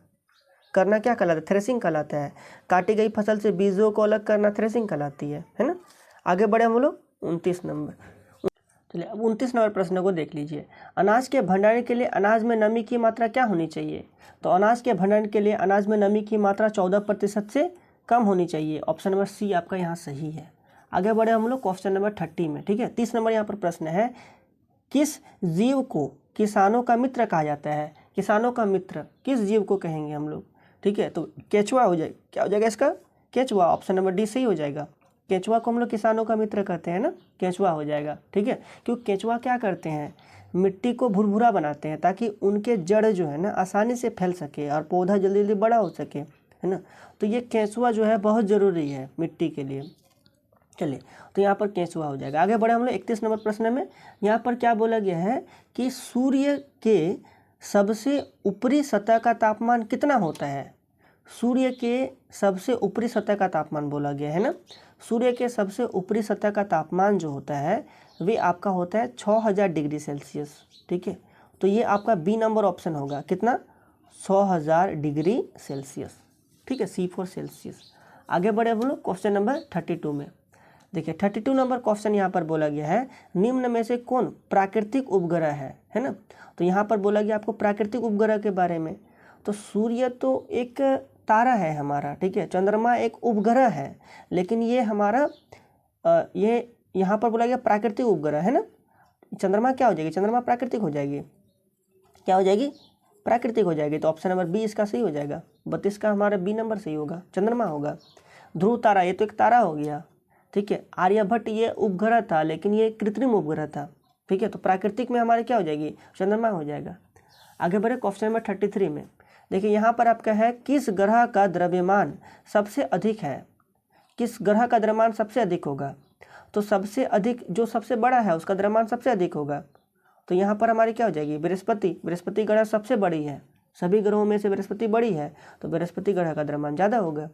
करना क्या कहलाता है? थ्रेसिंग कहलाता है। काटी गई फसल से बीजों को अलग करना थ्रेसिंग कहलाती है ना। आगे बढ़े हम लोग 29 नंबर। चलिए अब 29 नंबर प्रश्न को देख लीजिए। अनाज के भंडारण के लिए अनाज में नमी की मात्रा क्या होनी चाहिए? तो अनाज के भंडारण के लिए अनाज में नमी की मात्रा 14% से कम होनी चाहिए। ऑप्शन नंबर सी आपका यहाँ सही है। आगे बढ़े हम लोग क्वेश्चन नंबर 30 में, ठीक है। 30 नंबर यहाँ पर प्रश्न है, किस जीव को किसानों का मित्र कहा जाता है? किसानों का मित्र किस जीव को कहेंगे हम लोग, ठीक है? तो केचुआ हो जाएगा, क्या हो जाएगा इसका? केचुआ। ऑप्शन नंबर डी सही हो जाएगा। केचुआ को हम लोग किसानों का मित्र कहते हैं ना, केचुआ हो जाएगा, ठीक है। क्योंकि केचुआ क्या करते हैं, मिट्टी को भुरभुरा बनाते हैं ताकि उनके जड़ जो है ना आसानी से फैल सके और पौधा जल्दी जल्दी बड़ा हो सके, है ना। तो ये केचुआ जो है बहुत ज़रूरी है मिट्टी के लिए। चलिए तो यहाँ पर केचुआ हो जाएगा। आगे बढ़े हम लोग 31 नंबर प्रश्न में। यहाँ पर क्या बोला गया है कि सूर्य के सबसे ऊपरी सतह का तापमान कितना होता है? सूर्य के सबसे ऊपरी सतह का तापमान बोला गया है ना। सूर्य के सबसे ऊपरी सतह का तापमान जो होता है वे आपका होता है 6000 डिग्री सेल्सियस, ठीक है। तो ये आपका बी नंबर ऑप्शन होगा, कितना? 6000 डिग्री सेल्सियस, ठीक है, C4 सेल्सियस। आगे बढ़े हम लोग क्वेश्चन नंबर 32 में। देखिए 32 नंबर क्वेश्चन यहाँ पर बोला गया है, निम्न में से कौन प्राकृतिक उपग्रह है ना। तो यहाँ पर बोला गया आपको प्राकृतिक उपग्रह के बारे में। तो सूर्य तो एक तारा है हमारा, ठीक है। चंद्रमा एक उपग्रह है, लेकिन ये हमारा ये यहाँ पर बोला गया प्राकृतिक उपग्रह है ना। चंद्रमा क्या हो जाएगी? चंद्रमा प्राकृतिक हो जाएगी, क्या हो जाएगी? प्राकृतिक हो जाएगी। तो ऑप्शन नंबर बी इसका सही हो जाएगा। 32 का हमारा बी नंबर सही होगा, चंद्रमा होगा। ध्रुव तारा, ये तो एक तारा हो गया, ठीक है। आर्यभट्ट ये उपग्रह था, लेकिन ये कृत्रिम उपग्रह था, ठीक है। तो प्राकृतिक में हमारे क्या हो जाएगी? चंद्रमा हो जाएगा। आगे बढ़े क्वेश्चन नंबर 33 में। देखिए यहाँ पर आपका है, किस ग्रह का द्रव्यमान सबसे अधिक है? किस ग्रह का द्रव्यमान सबसे अधिक होगा? तो सबसे अधिक जो सबसे बड़ा है उसका द्रव्यमान सबसे अधिक होगा। तो यहाँ पर हमारी क्या हो जाएगी? बृहस्पति। बृहस्पति ग्रह सबसे बड़ी है, सभी ग्रहों में से बृहस्पति बड़ी है, तो बृहस्पति ग्रह का द्रव्यमान ज़्यादा होगा।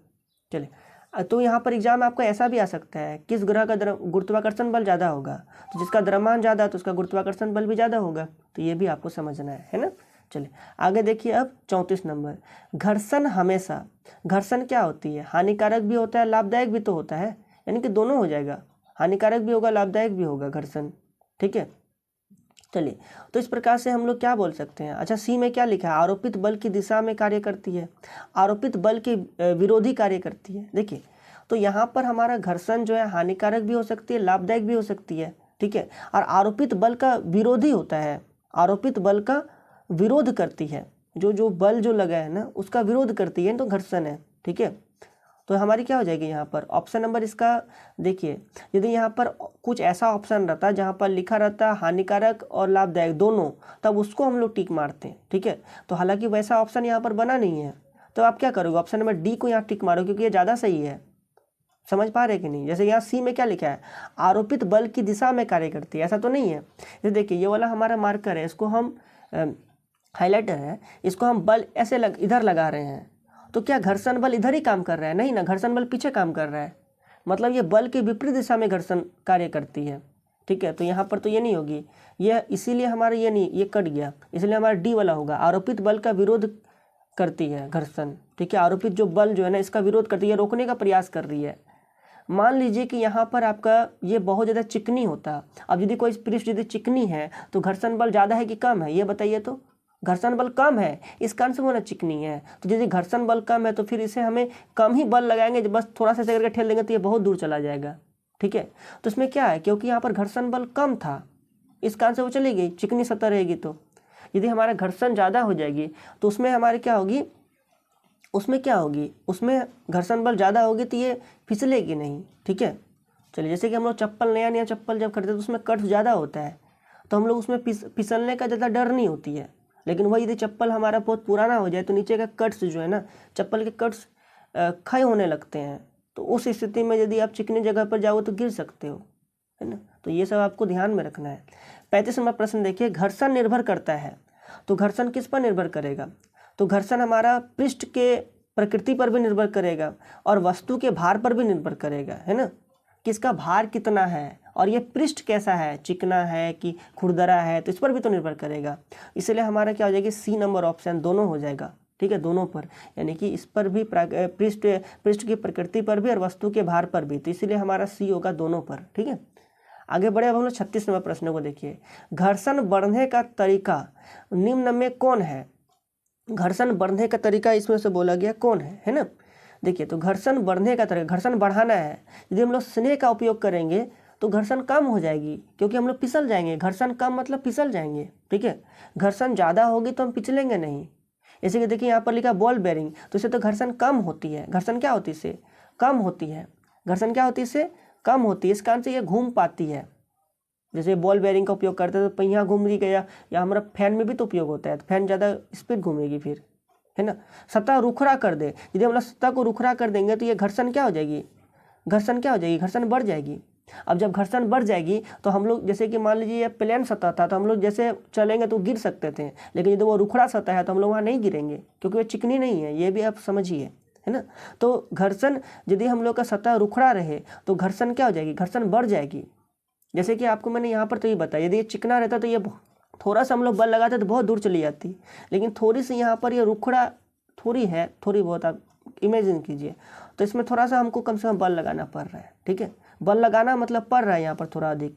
चलिए तो यहाँ पर एग्जाम में आपका ऐसा भी आ सकता है, किस ग्रह का गुरुत्वाकर्षण बल ज़्यादा होगा? तो जिसका द्रव्यमान ज़्यादा है तो उसका गुरुत्वाकर्षण बल भी ज़्यादा होगा। तो ये भी आपको समझना है ना। चलिए आगे देखिए अब 34 नंबर। घर्षण हमेशा, घर्षण क्या होती है? हानिकारक भी होता है, लाभदायक भी तो होता है, यानी कि दोनों हो जाएगा, हानिकारक भी होगा लाभदायक भी होगा घर्षण, ठीक है। चलिए तो इस प्रकार से हम लोग क्या बोल सकते हैं। अच्छा सी में क्या लिखा है? आरोपित बल की दिशा में कार्य करती है, आरोपित बल के विरोधी कार्य करती है। देखिए तो यहाँ पर हमारा घर्षण जो है हानिकारक भी हो सकती है, लाभदायक भी हो सकती है, ठीक है। और आरोपित बल का विरोधी होता है, आरोपित बल का विरोध करती है, जो बल जो लगा है ना उसका विरोध करती है, तो घर्षण है, ठीक है। तो हमारी क्या हो जाएगी यहाँ पर? ऑप्शन नंबर इसका देखिए, यदि यहाँ पर कुछ ऐसा ऑप्शन रहता जहाँ पर लिखा रहता हानिकारक और लाभदायक दोनों, तब उसको हम लोग टिक मारते हैं, ठीक है। तो हालांकि वैसा ऑप्शन यहाँ पर बना नहीं है, तो आप क्या करोगे? ऑप्शन नंबर डी को यहाँ टिक मारो, क्योंकि ये ज़्यादा सही है। समझ पा रहे कि नहीं? जैसे यहाँ सी में क्या लिखा है? आरोपित बल की दिशा में कार्य करती है, ऐसा तो नहीं है। जैसे देखिए ये वाला हमारा मार्कर है, इसको हम हाईलाइटर है, इसको हम बल ऐसे इधर लगा रहे हैं, तो क्या घर्षण बल इधर ही काम कर रहा है? नहीं ना, घर्षण बल पीछे काम कर रहा है, मतलब ये बल के विपरीत दिशा में घर्षण कार्य करती है, ठीक है। तो यहाँ पर तो ये नहीं होगी, ये इसीलिए हमारा ये नहीं, ये कट गया, इसलिए हमारा डी वाला होगा। आरोपित बल का विरोध करती है घर्षण, ठीक है। आरोपित जो बल जो है ना इसका विरोध करती है, रोकने का प्रयास कर रही है। मान लीजिए कि यहाँ पर आपका ये बहुत ज़्यादा चिकनी होता, अब यदि कोई पृष्ठ यदि चिकनी है तो घर्षण बल ज़्यादा है कि कम है, ये बताइए। तो घर्षण बल कम है, इस कारण से बोला चिकनी है। तो यदि घर्षण बल कम है तो फिर इसे हमें कम ही बल लगाएंगे, बस थोड़ा सा करके ठेल देंगे तो ये बहुत दूर चला जाएगा, ठीक है। तो इसमें क्या है, क्योंकि यहाँ पर घर्षण बल कम था, इस कारण से वो चली गई, चिकनी सतह रहेगी। तो यदि हमारा घर्षण ज़्यादा हो जाएगी तो उसमें हमारे क्या होगी, उसमें क्या होगी, उसमें घर्षण बल ज़्यादा होगी तो ये फिसलेगी नहीं, ठीक है। चलिए जैसे कि हम लोग चप्पल, नया चप्पल जब खरीदते तो उसमें कट ज़्यादा होता है, तो हम लोग उसमें फिसलने का ज़्यादा डर नहीं होती है। लेकिन वही यदि चप्पल हमारा बहुत पुराना हो जाए तो नीचे का कट्स जो है ना, चप्पल के कट्स क्षय होने लगते हैं, तो उस स्थिति में यदि आप चिकनी जगह पर जाओ तो गिर सकते हो, है ना। तो ये सब आपको ध्यान में रखना है। 35 नंबर प्रश्न देखिए, घर्षण निर्भर करता है। तो घर्षण किस पर निर्भर करेगा? तो घर्षण हमारा पृष्ठ के प्रकृति पर भी निर्भर करेगा और वस्तु के भार पर भी निर्भर करेगा, है ना। किसका भार कितना है और ये पृष्ठ कैसा है, चिकना है कि खुरदरा है, तो इस पर भी तो निर्भर करेगा। इसलिए हमारा क्या हो जाएगा, सी नंबर ऑप्शन दोनों हो जाएगा, ठीक है, दोनों पर, यानी कि इस पर भी पृष्ठ की प्रकृति पर भी और वस्तु के भार पर भी, तो इसलिए हमारा सी होगा दोनों पर, ठीक है। आगे बढ़े अब हम लोग 36 नंबर प्रश्न को देखिए, घर्षण बढ़ने का तरीका निम्न में कौन है? घर्षण बढ़ने का तरीका इसमें से बोला गया कौन है ना। देखिए, तो घर्षण बढ़ने का तरीका, घर्षण बढ़ाना है, यदि हम लोग स्नेह का उपयोग करेंगे तो घर्षण कम हो जाएगी, क्योंकि हम लोग फिसल जाएंगे। घर्षण कम मतलब फिसल जाएंगे, ठीक है। घर्षण ज़्यादा होगी तो हम पिछलेंगे नहीं। जैसे कि देखिए यहाँ पर लिखा बॉल बेरिंग, तो इससे तो घर्षण कम होती है। घर्षण क्या होती है? इससे कम होती है। घर्षण क्या होती है? इससे कम होती है। इस कारण से ये घूम पाती है। जैसे बॉल बेरिंग का उपयोग करते हैं तो पहिया घूम रही गया, या हमारा फैन में भी तो उपयोग होता है, तो फैन ज़्यादा स्पीड घूमेगी फिर, है ना। सतह रुखरा कर दे, यदि हम लोग सतह को रुखरा कर देंगे तो ये घर्षण क्या हो जाएगी? घर्षण क्या हो जाएगी? घर्षण बढ़ जाएगी। अब जब घर्षण बढ़ जाएगी तो हम लोग, जैसे कि मान लीजिए ये प्लेन सतह था तो हम लोग जैसे चलेंगे तो गिर सकते थे, लेकिन यदि वो रुखड़ा सतह है तो हम लोग वहाँ नहीं गिरेंगे, क्योंकि वो चिकनी नहीं है, ये भी आप समझिए, है ना। तो घर्षण, यदि हम लोग का सतह रुखड़ा रहे तो घर्षण क्या हो जाएगी? घर्षण बढ़ जाएगी। जैसे कि आपको मैंने यहाँ पर तो ये बताया, यदि ये चिकना रहता तो ये थोड़ा सा हम लोग बल लगाते तो बहुत दूर चली जाती, लेकिन थोड़ी सी यहाँ पर ये रुखड़ा थोड़ी है, थोड़ी बहुत आप इमेजिन कीजिए, तो इसमें थोड़ा सा हमको कम से कम बल लगाना पड़ रहा है, ठीक है। बल लगाना मतलब पड़ रहा है यहाँ पर थोड़ा अधिक,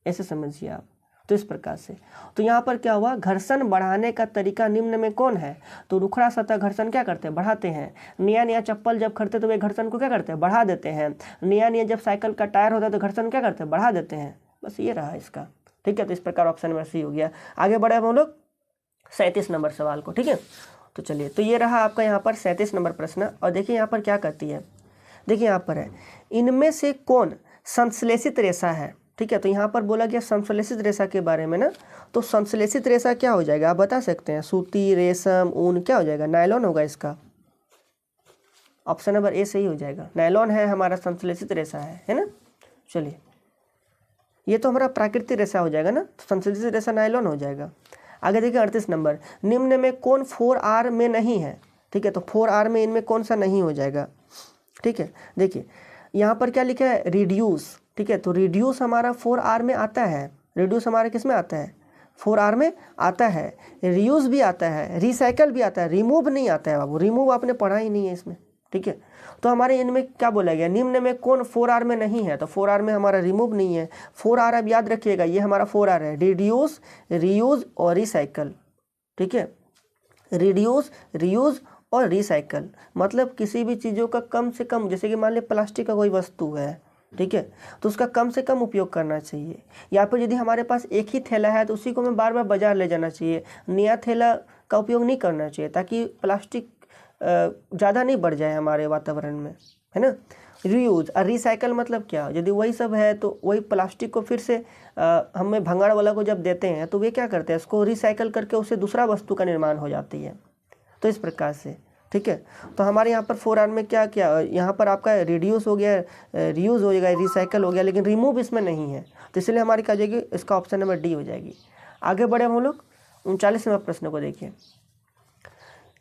ऐसे समझिए आप। तो इस प्रकार से, तो यहाँ पर क्या हुआ, घर्षण बढ़ाने का तरीका निम्न में कौन है? तो रुखड़ा सतह घर्षण क्या करते हैं? बढ़ाते हैं। नया नया चप्पल जब खरीदते तो वे घर्षण को क्या करते हैं? बढ़ा देते हैं। नया नया जब साइकिल का टायर होता है तो घर्षण क्या करते हैं? बढ़ा देते हैं। बस ये रहा इसका, ठीक है। तो इस प्रकार ऑप्शन नंबर सी हो गया। आगे बढ़े हम लोग 37 नंबर सवाल को, ठीक है। तो चलिए, तो ये रहा आपका यहाँ पर 37 नंबर प्रश्न। और देखिए यहाँ पर क्या कहती है, देखिए यहाँ पर है, इनमें से कौन संश्लेषित रेशा है? ठीक है, तो यहाँ पर बोला गया संश्लेषित रेशा के बारे में ना। तो संश्लेषित रेशा क्या हो जाएगा, आप बता सकते हैं? सूती, रेशम, ऊन, क्या हो जाएगा? नायलॉन होगा इसका। ऑप्शन नंबर ए सही हो जाएगा, नायलॉन है हमारा संश्लेषित रेशा, है ना। चलिए, ये तो हमारा प्राकृतिक रेशा हो जाएगा ना, तो संश्लेषित रेशा नायलॉन हो जाएगा। आगे देखिए 38 नंबर, निम्न में कौन 4R में नहीं है? ठीक है, तो 4R में इनमें कौन सा नहीं हो जाएगा? ठीक है, देखिए यहाँ पर क्या लिखा है? रिड्यूस, ठीक है। तो रिड्यूस हमारा 4R में आता है। रिड्यूस हमारे किस में आता है? 4R में आता है। रीयूज भी आता है, रिसाइकल भी आता है, रिमूव नहीं आता है बाबू, रिमूव आपने पढ़ा ही नहीं है इसमें, ठीक है। तो हमारे इनमें क्या बोला गया, निम्न में कौन 4R में नहीं है? तो 4R में हमारा रिमूव नहीं है। 4R अब याद रखिएगा, ये हमारा 4R है, रिड्यूस, रीयूज और रिसाइकल, ठीक है। रिड्यूस, रीयूज और रिसाइकल मतलब किसी भी चीज़ों का कम से कम, जैसे कि मान लीजिए प्लास्टिक का कोई वस्तु है, ठीक है, तो उसका कम से कम उपयोग करना चाहिए। या फिर यदि हमारे पास एक ही थैला है तो उसी को हमें बार बार बाजार ले जाना चाहिए, नया थैला का उपयोग नहीं करना चाहिए, ताकि प्लास्टिक ज़्यादा नहीं बढ़ जाए हमारे वातावरण में, है ना। रीयूज और रिसाइकल मतलब क्या, यदि वही सब है तो वही प्लास्टिक को फिर से हमें भंगार वाला को जब देते हैं तो वे क्या करते हैं, उसको रिसाइकल करके उससे दूसरा वस्तु का निर्माण हो जाती है। तो इस प्रकार से, ठीक है। तो हमारे यहाँ पर 4R में क्या क्या, यहाँ पर आपका रिड्यूस हो गया, रीयूज हो गया, रिसाइकल हो गया, लेकिन रिमूव इसमें नहीं है, तो इसलिए हमारी क्या हो जाएगी, इसका ऑप्शन नंबर डी हो जाएगी। आगे बढ़े हम लोग 39 नंबर प्रश्न को देखिए।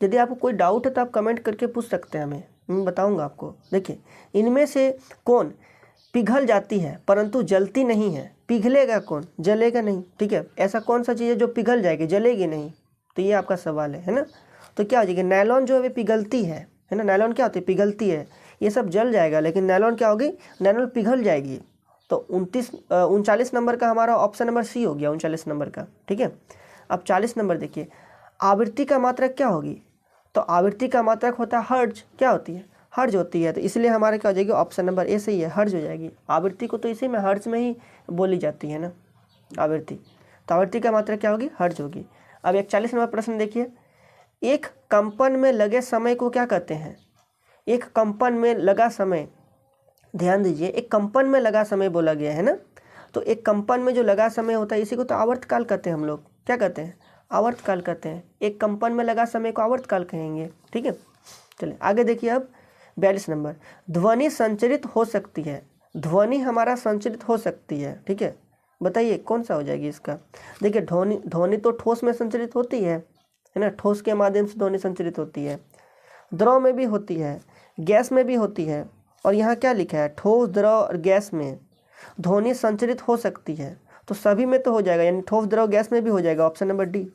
यदि आपको कोई डाउट है तो आप कमेंट करके पूछ सकते हैं हमें, मैं बताऊँगा आपको। देखिए, इनमें से कौन पिघल जाती है परंतु जलती नहीं है? पिघलेगा कौन, जलेगा नहीं, ठीक है। ऐसा कौन सा चीज़ है जो पिघल जाएगी, जलेगी नहीं? तो ये आपका सवाल है ना। तो क्या हो जाएगी, नायलॉन जो है वे पिघलती है ना। नायलॉन क्या होती है, पिघलती है। ये सब जल जाएगा, लेकिन नायलॉन क्या होगी, नायलॉन पिघल जाएगी। तो 39 नंबर का हमारा ऑप्शन नंबर सी हो गया, 39 नंबर का, ठीक है। अब 40 नंबर देखिए, आवृत्ति का मात्रक क्या होगी? तो आवृत्ति का मात्रक होता है हर्ट्ज, क्या होती है, हर्ट्ज होती है। तो इसलिए हमारे क्या हो जाएगी, ऑप्शन नंबर ए सही है, हर्ट्ज हो जाएगी। आवृत्ति को तो इसी में हर्ट्ज में ही बोली जाती है ना, आवृत्ति। तो आवृत्ति का मात्रक क्या होगी, हर्ट्ज होगी। अब 41 नंबर प्रश्न देखिए, एक कंपन में लगे समय को क्या कहते हैं? एक कंपन में लगा समय, ध्यान दीजिए, एक कंपन में लगा समय बोला गया है ना। तो एक कंपन में जो लगा समय होता है इसी को तो आवर्तकाल कहते हैं हम लोग, क्या कहते हैं, आवर्तकाल कहते हैं। एक कंपन में लगा समय को आवर्तकाल कहेंगे, ठीक है। चलिए आगे देखिए अब 42 नंबर, ध्वनि संचरित हो सकती है। ध्वनि हमारा संचरित हो सकती है, ठीक है। बताइए कौन सा हो जाएगी इसका। देखिए ध्वनि तो ठोस में संचरित होती है ना, ठोस के माध्यम से ध्वनि संचरित होती है, द्रव में भी होती है, गैस में भी होती है, और यहाँ क्या लिखा है, ठोस द्रव और गैस में ध्वनि संचरित हो सकती है, तो सभी में तो हो जाएगा, यानी ठोस द्रव गैस में भी हो जाएगा, ऑप्शन नंबर डी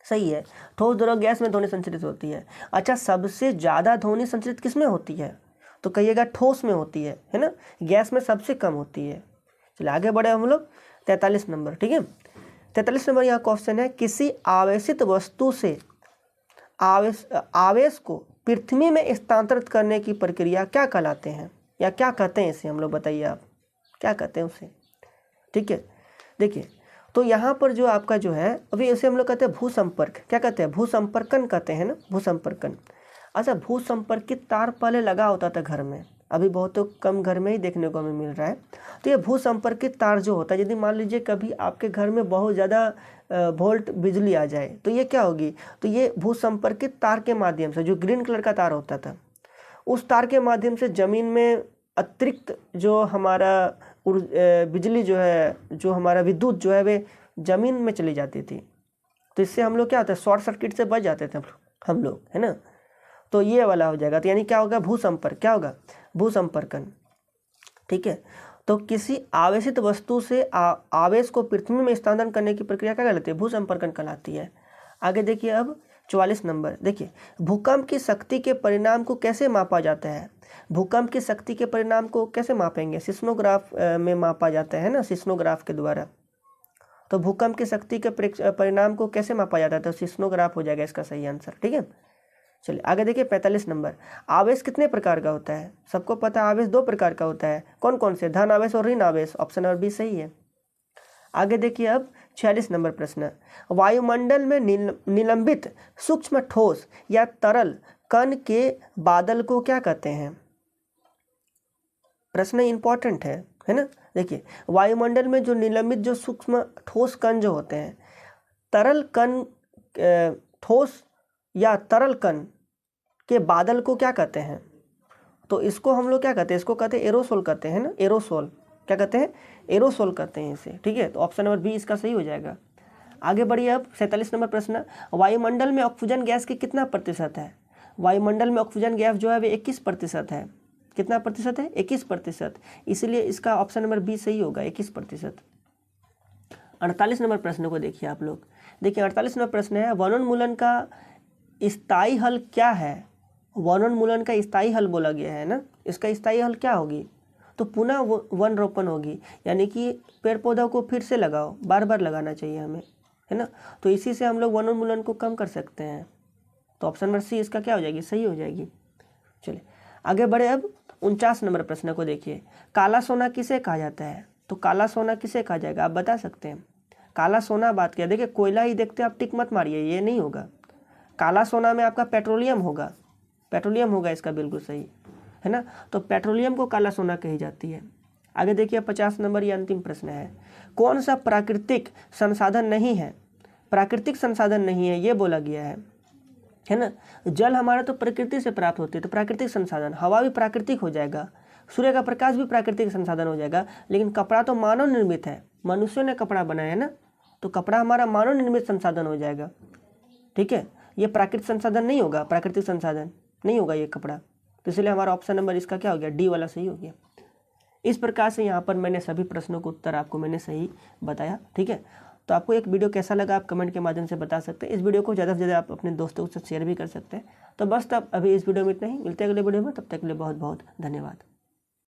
सही है। ठोस द्रव गैस में ध्वनि संचरित होती है। अच्छा, सबसे ज़्यादा ध्वनि संचरित किस में होती है, तो कहिएगा ठोस में होती है ना, गैस में सबसे कम होती है। चलिए आगे बढ़े हम लोग 43 नंबर, ठीक है। 43 नंबर यहाँ क्वेश्चन है, किसी आवेशित वस्तु से आवेश को पृथ्वी में स्थानांतरित करने की प्रक्रिया क्या कहलाते हैं, या क्या कहते हैं इसे हम लोग, बताइए आप क्या कहते हैं उसे। ठीक है, देखिए तो यहाँ पर जो आपका जो है, अभी इसे हम लोग कहते हैं भूसंपर्क, क्या कहते हैं, भूसंपर्कन कहते हैं ना, भूसंपर्कन। अच्छा, भूसंपर्कित तार पहले लगा होता था घर में, अभी बहुत कम घर में ही देखने को हमें मिल रहा है। तो ये भूसंपर्कित तार जो होता है, यदि मान लीजिए कभी आपके घर में बहुत ज़्यादा वोल्ट बिजली आ जाए तो ये क्या होगी, तो ये भूसंपर्कित तार के माध्यम से, जो ग्रीन कलर का तार होता था, उस तार के माध्यम से ज़मीन में अतिरिक्त जो हमारा बिजली जो है, जो हमारा विद्युत जो है वे ज़मीन में चली जाती थी। तो इससे हम लोग क्या होता है, शॉर्ट सर्किट से बच जाते थे हम लोग, है ना। तो ये वाला हो जाएगा, तो यानी क्या होगा, भूसंपर्क, क्या होगा, भूसंपर्कन। ठीक है, तो किसी आवेशित वस्तु से आवेश को पृथ्वी में स्थानांतरण करने की प्रक्रिया क्या कहलाती है, भूसंपर्कन कहलाती है। आगे देखिए अब 44 नंबर, देखिए भूकंप की शक्ति के परिणाम को कैसे मापा जाता है। भूकंप की शक्ति के परिणाम को कैसे मापेंगे, सिस्मोग्राफ में मापा जाता है ना, सिस्मोग्राफ के द्वारा। तो भूकंप की शक्ति के परिणाम को कैसे मापा जाता है, तो सिस्मोग्राफ हो जाएगा इसका सही आंसर। ठीक है, चलिए आगे देखिए 45 नंबर, आवेश कितने प्रकार का होता है, सबको पता है आवेश 2 प्रकार का होता है, कौन कौन से, धन आवेश और ऋण आवेश, ऑप्शन नंबर बी सही है। आगे देखिए अब 46 नंबर प्रश्न, वायुमंडल में निलंबित सूक्ष्म ठोस या तरल कण के बादल को क्या कहते हैं। प्रश्न इंपॉर्टेंट है ना। देखिए वायुमंडल में जो निलंबित जो सूक्ष्म ठोस कण जो होते हैं, तरल कण, ठोस या तरल कण के बादल को क्या कहते हैं, तो इसको हम लोग क्या कहते हैं, इसको कहते हैं एरोसोल कहते हैं ना, एरोसोल, क्या कहते हैं, एरोसोल कहते हैं इसे। ठीक है, तो ऑप्शन नंबर बी इसका सही हो जाएगा। आगे बढ़िए अब 47 नंबर प्रश्न, वायुमंडल में ऑक्सीजन गैस की कितना प्रतिशत है। वायुमंडल में ऑक्सीजन गैस जो है वे 21% है, कितना प्रतिशत है, 21%, इसलिए इसका ऑप्शन नंबर बी सही होगा, 21%। 48 नंबर प्रश्न को देखिए आप लोग, देखिए 48 नंबर प्रश्न है, वनोन्मूलन का स्थायी हल क्या है। वनोन्मूलन का स्थायी हल बोला गया है ना, इसका स्थायी हल क्या होगी, तो पुनः वन रोपण होगी, यानी कि पेड़ पौधों को फिर से लगाओ, बार बार लगाना चाहिए हमें, है ना। तो इसी से हम लोग वनोन्मूलन को कम कर सकते हैं, तो ऑप्शन नंबर सी इसका क्या हो जाएगी, सही हो जाएगी। चलिए आगे बढ़े अब 49 नंबर प्रश्न को देखिए, काला सोना किसे कहा जाता है, तो काला सोना किसे कहा जाएगा, आप बता सकते हैं। काला सोना बात किया, देखिए कोयला ही देखते आप टिक मत मारिए, ये नहीं होगा। काला सोना में आपका पेट्रोलियम होगा, पेट्रोलियम होगा इसका बिल्कुल सही, है ना। तो पेट्रोलियम को काला सोना कही जाती है। आगे देखिए 50 नंबर, ये अंतिम प्रश्न है, कौन सा प्राकृतिक संसाधन नहीं है, प्राकृतिक संसाधन नहीं है ये बोला गया है ना। जल हमारा तो प्रकृति से प्राप्त होती है, तो प्राकृतिक संसाधन, हवा भी प्राकृतिक हो जाएगा, सूर्य का प्रकाश भी प्राकृतिक संसाधन हो जाएगा, लेकिन कपड़ा तो मानव निर्मित है, मनुष्यों ने कपड़ा बनाया है ना, तो कपड़ा हमारा मानव निर्मित संसाधन हो जाएगा। ठीक है, ये प्राकृतिक संसाधन नहीं होगा, प्राकृतिक संसाधन नहीं होगा ये कपड़ा, तो इसलिए हमारा ऑप्शन नंबर इसका क्या हो गया, डी वाला सही हो गया। इस प्रकार से यहाँ पर मैंने सभी प्रश्नों को उत्तर आपको मैंने सही बताया। ठीक है, तो आपको एक वीडियो कैसा लगा आप कमेंट के माध्यम से बता सकते हैं। इस वीडियो को ज़्यादा से ज़्यादा आप अपने दोस्तों के साथ शेयर भी कर सकते हैं। तो बस तब अभी इस वीडियो में इतना ही, मिलते हैं अगले वीडियो में, तब तक के लिए बहुत बहुत धन्यवाद।